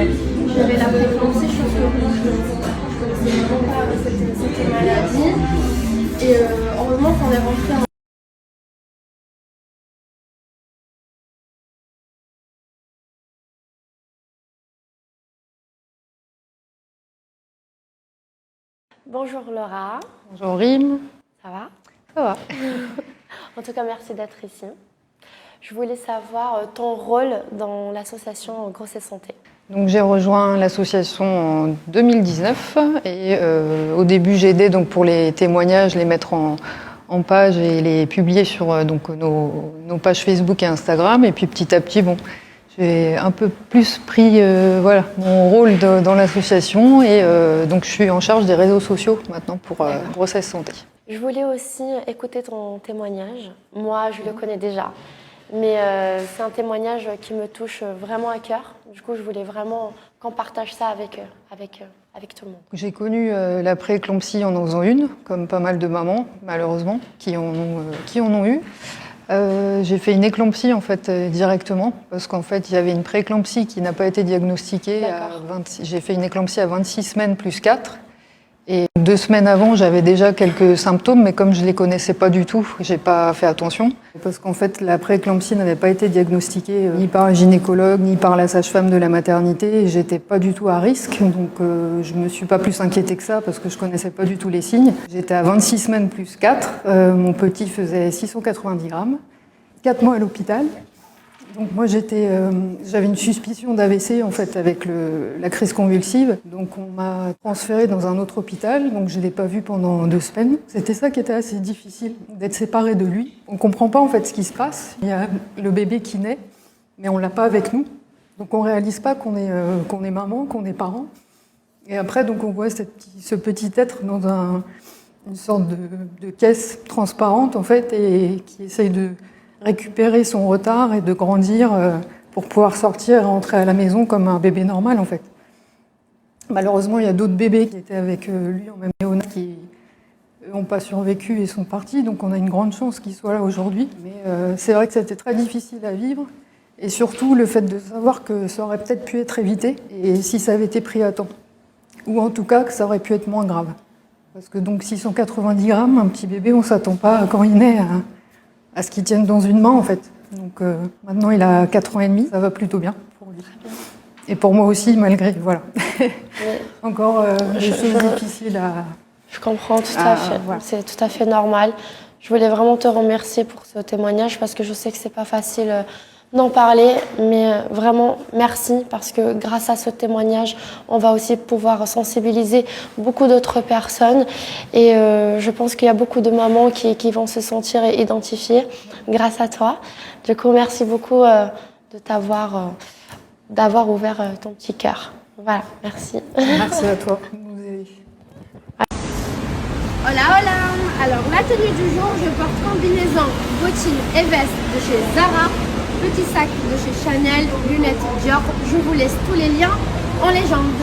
maladie. J'avais la prééclampsie, chose que moi je connaissais vraiment pas cette maladie. Et heureusement qu'on est rentré en... Bonjour Laura. Bonjour Rim. Ça va? Ça va. En tout cas, merci d'être ici. Je voulais savoir ton rôle dans l'association Grossesse Santé. Donc j'ai rejoint l'association en 2019 et au début j'ai aidé donc pour les témoignages, les mettre en page et les publier sur donc nos pages Facebook et Instagram. Et puis petit à petit, bon, j'ai un peu plus pris mon rôle dans l'association et donc je suis en charge des réseaux sociaux maintenant pour Grossesse Santé. Je voulais aussi écouter ton témoignage. Moi, je le connais déjà, mais c'est un témoignage qui me touche vraiment à cœur. Du coup, je voulais vraiment qu'on partage ça avec tout le monde. J'ai connu la prééclampsie en faisant une, comme pas mal de mamans, malheureusement, qui en ont eu. J'ai fait une éclampsie en fait directement, parce qu'en fait, il y avait une prééclampsie qui n'a pas été diagnostiquée. J'ai fait une éclampsie à 26 semaines plus 4. Et 2 semaines avant, j'avais déjà quelques symptômes, mais comme je ne les connaissais pas du tout, je n'ai pas fait attention. Parce qu'en fait, la prééclampsie n'avait pas été diagnostiquée ni par un gynécologue, ni par la sage-femme de la maternité. Et je n'étais pas du tout à risque, donc je ne me suis pas plus inquiétée que ça, parce que je ne connaissais pas du tout les signes. J'étais à 26 semaines plus 4. Mon petit faisait 690 grammes. 4 mois à l'hôpital. Donc moi j'avais une suspicion d'AVC en fait avec la crise convulsive, donc on m'a transférée dans un autre hôpital, donc je ne l'ai pas vu pendant 2 semaines. C'était ça qui était assez difficile, d'être séparée de lui. On ne comprend pas en fait ce qui se passe. Il y a le bébé qui naît, mais on ne l'a pas avec nous, donc on ne réalise pas qu'on est maman, qu'on est parent. Et après donc on voit ce petit être dans une sorte de caisse transparente en fait et qui essaye de récupérer son retard et de grandir pour pouvoir sortir et rentrer à la maison comme un bébé normal en fait. Malheureusement, il y a d'autres bébés qui étaient avec lui en même néonat qui n'ont pas survécu et sont partis, donc on a une grande chance qu'il soit là aujourd'hui. Mais c'est vrai que c'était très difficile à vivre et surtout le fait de savoir que ça aurait peut-être pu être évité et si ça avait été pris à temps. Ou en tout cas que ça aurait pu être moins grave. Parce que donc 690 grammes, un petit bébé, on ne s'attend pas quand il naît à ce qu'il tienne dans une main en fait. Donc maintenant il a 4 ans et demi, ça va plutôt bien pour lui. Et pour moi aussi, malgré, voilà. Encore des choses difficiles à... Je comprends tout à fait, voilà. C'est tout à fait normal. Je voulais vraiment te remercier pour ce témoignage parce que je sais que c'est pas facile d'en parler, mais vraiment merci parce que grâce à ce témoignage, on va aussi pouvoir sensibiliser beaucoup d'autres personnes et je pense qu'il y a beaucoup de mamans qui vont se sentir identifiées grâce à toi. Du coup, merci beaucoup d'avoir ouvert ton petit cœur. Voilà, merci. Merci à toi. Hola, hola. Alors, la tenue du jour, je porte combinaison, bottines et veste de chez Zara, petit sac de chez Chanel, lunettes Dior. Je vous laisse tous les liens en légende.